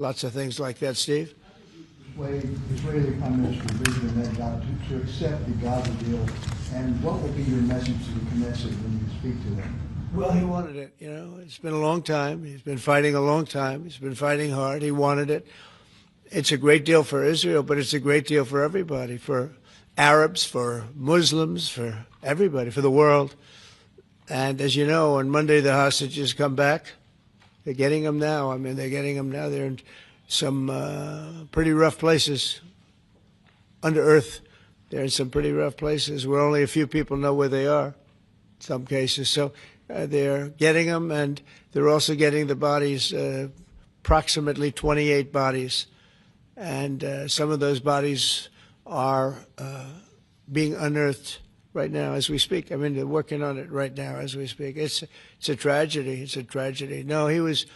Lots of things like that, Steve. Israeli Prime Minister Benjamin Netanyahu to accept the Gaza deal, and what will be your message to the Knesset when you speak to them? Well, he wanted it. You know, it's been a long time. He's been fighting a long time. He's been fighting hard. He wanted it. It's a great deal for Israel, but it's a great deal for everybody, for Arabs, for Muslims, for everybody, for the world. And as you know, on Monday the hostages come back. They're getting them now. I mean, they're getting them now. They're in some pretty rough places under earth. They're in some pretty rough places where only a few people know where they are in some cases. So they're getting them, and they're also getting the bodies, approximately 28 bodies. And some of those bodies are being unearthed right now as we speak. I mean, they're working on it right now as we speak. It's a tragedy. It's a tragedy. No, he was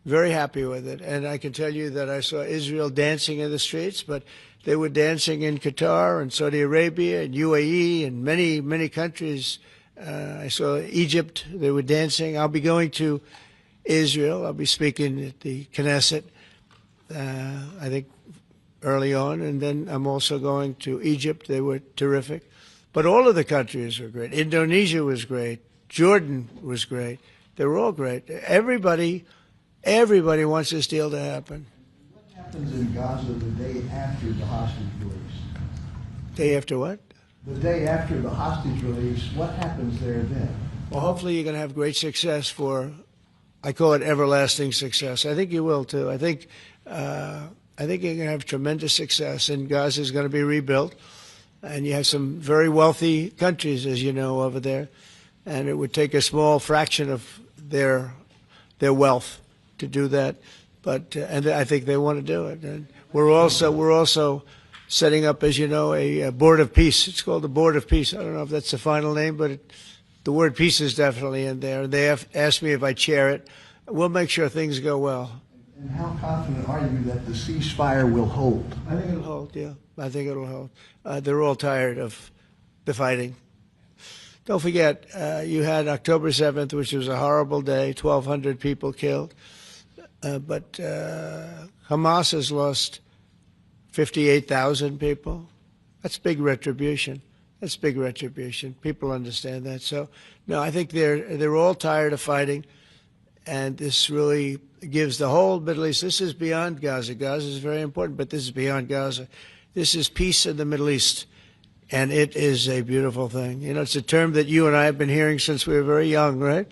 very happy with it. And I can tell you that I saw Israel dancing in the streets, but they were dancing in Qatar and Saudi Arabia and UAE and many, many countries. I saw Egypt. They were dancing. I'll be going to Israel. I'll be speaking at the Knesset, I think, early on. And then I'm also going to Egypt. They were terrific. But all of the countries were great. Indonesia was great. Jordan was great. They were all great. Everybody wants this deal to happen. What happens in Gaza the day after the hostage release? Day after what? The day after the hostage release, what happens there then? Well, hopefully you're going to have great success I call it everlasting success. I think you will, too. I think you're going to have tremendous success, and Gaza is going to be rebuilt. And you have some very wealthy countries, as you know, over there. And it would take a small fraction of their wealth to do that. But and I think they want to do it. And we're also setting up, as you know, a board of peace. It's called the Board of Peace. I don't know if that's the final name, but the word peace is definitely in there. They have asked me if I chair it. We'll make sure things go well. And how confident are you that the ceasefire will hold? I think it'll hold, yeah. I think it'll hold. They're all tired of the fighting. Don't forget, you had October 7th, which was a horrible day, 1,200 people killed. But Hamas has lost 58,000 people. That's big retribution. That's big retribution. People understand that. So, no, I think they're all tired of fighting. And this really gives the whole Middle East, this is beyond Gaza. Gaza is very important, but this is beyond Gaza. This is peace in the Middle East, and it is a beautiful thing. You know, it's a term that you and I have been hearing since we were very young, right?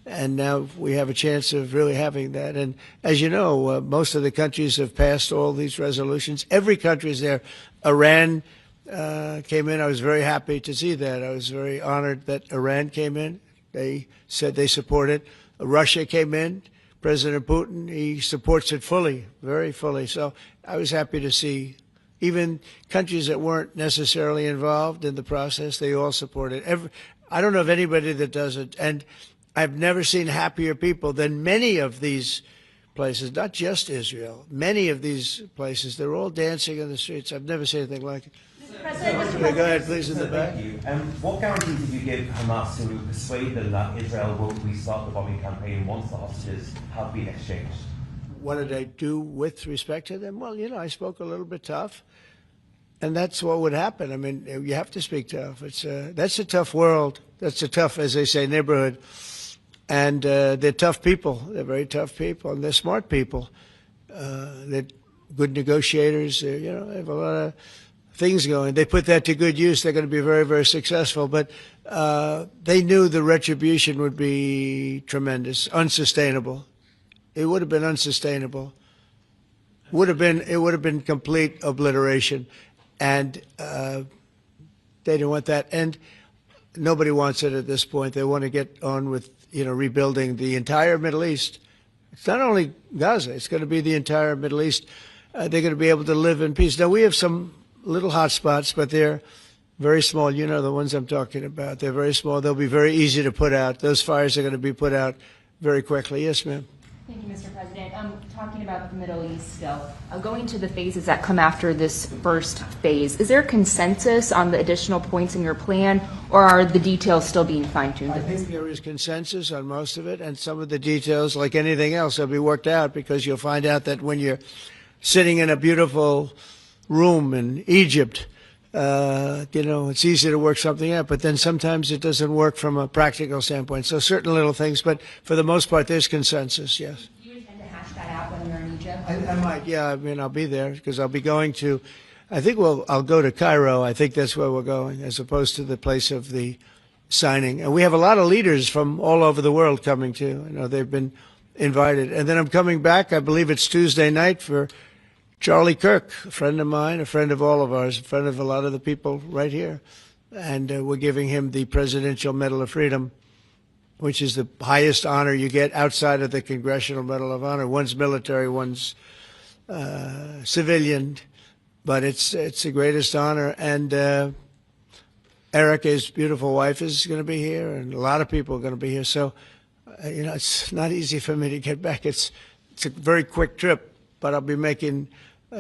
And now we have a chance of really having that. And as you know, most of the countries have passed all these resolutions. Every country is there. Iran came in. I was very happy to see that. I was very honored that Iran came in. They said they support it. Russia came in. President Putin, he supports it fully, very fully. So I was happy to see even countries that weren't necessarily involved in the process, they all support it. I don't know of anybody that doesn't. And I've never seen happier people than many of these places, not just Israel. Many of these places, they're all dancing in the streets. I've never seen anything like it. Yeah, go ahead, please, in the back. Thank you. What guarantees did you give Hamas to persuade them that Israel will restart the bombing campaign once the hostages have been exchanged? What did I do with respect to them? Well, you know, I spoke a little bit tough, and that's what would happen. I mean, you have to speak tough. That's a tough world. That's a tough, as they say, neighborhood. And they're tough people. They're very tough people, and they're smart people. They're good negotiators. They have a lot of things going. They put that to good use. They're going to be very, very successful. But they knew the retribution would be tremendous, unsustainable. It would have been unsustainable. It would have been complete obliteration, and they didn't want that. And nobody wants it at this point. They want to get on with rebuilding the entire Middle East. It's not only Gaza. It's going to be the entire Middle East. They're going to be able to live in peace. Now, we have some little hot spots, but they're very small. You know the ones I'm talking about. They're very small. They'll be very easy to put out. Those fires are going to be put out very quickly. Yes, ma'am. Thank you, Mr. President. Talking about the Middle East still, going to the phases that come after this first phase, is there consensus on the additional points in your plan, or are the details still being fine-tuned? I think there is consensus on most of it, and some of the details, like anything else, will be worked out, because you'll find out that when you're sitting in a beautiful room in Egypt, it's easy to work something out, but then sometimes it doesn't work from a practical standpoint. So certain little things, but for the most part, there's consensus, yes. Do you intend to hash that out when you're in Egypt? I might, yeah. I mean, I'll be there because I'll be going to, I'll go to Cairo. I think that's where we're going, as opposed to the place of the signing. And we have a lot of leaders from all over the world coming too. They've been invited. And then I'm coming back, I believe it's Tuesday night, for Charlie Kirk, a friend of mine, a friend of all of ours, a friend of a lot of the people right here. And we're giving him the Presidential Medal of Freedom, which is the highest honor you get outside of the Congressional Medal of Honor. One's military, one's civilian, but it's the greatest honor. And Erica's beautiful wife is going to be here, and a lot of people are going to be here. So, it's not easy for me to get back. It's a very quick trip, but I'll be making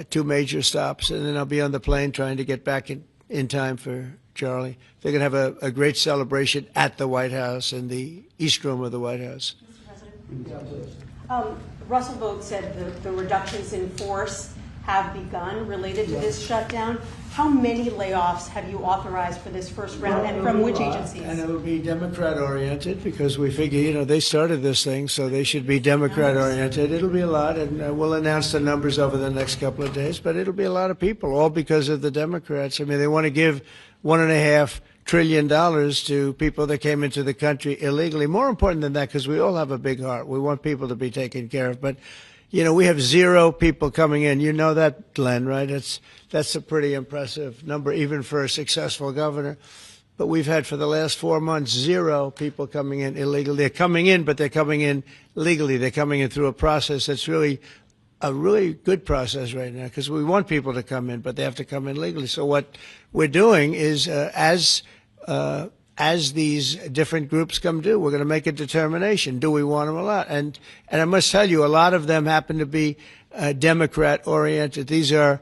2 major stops, and then I'll be on the plane trying to get back in time for Charlie. They're going to have a great celebration at the White House, in the East Room of the White House. Mr. President? Russell Vogt said the reductions in force have begun related to this shutdown. How many layoffs have you authorized for this first round, and from which agencies? And it will be Democrat-oriented, because we figure, they started this thing, so they should be Democrat-oriented. It'll be a lot, and we'll announce the numbers over the next couple of days, but it'll be a lot of people, all because of the Democrats. I mean, they want to give $1.5 trillion to people that came into the country illegally. More important than that, because we all have a big heart. We want people to be taken care of, but we have 0 people coming in. You know that, Glenn, right? That's a pretty impressive number, even for a successful governor. But we've had, for the last 4 months, 0 people coming in illegally. They're coming in, but they're coming in legally. They're coming in through a process that's really a really good process right now, because we want people to come in, but they have to come in legally. So what we're doing is, as these different groups come due, we're going to make a determination. Do we want them or not? And I must tell you, a lot of them happen to be Democrat-oriented. These are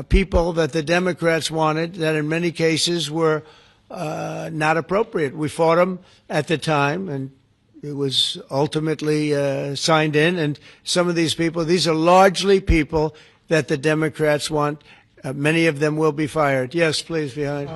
people that the Democrats wanted, that in many cases were not appropriate. We fought them at the time, and it was ultimately signed in. And some of these people, these are largely people that the Democrats want. Many of them will be fired. Yes, please, behind.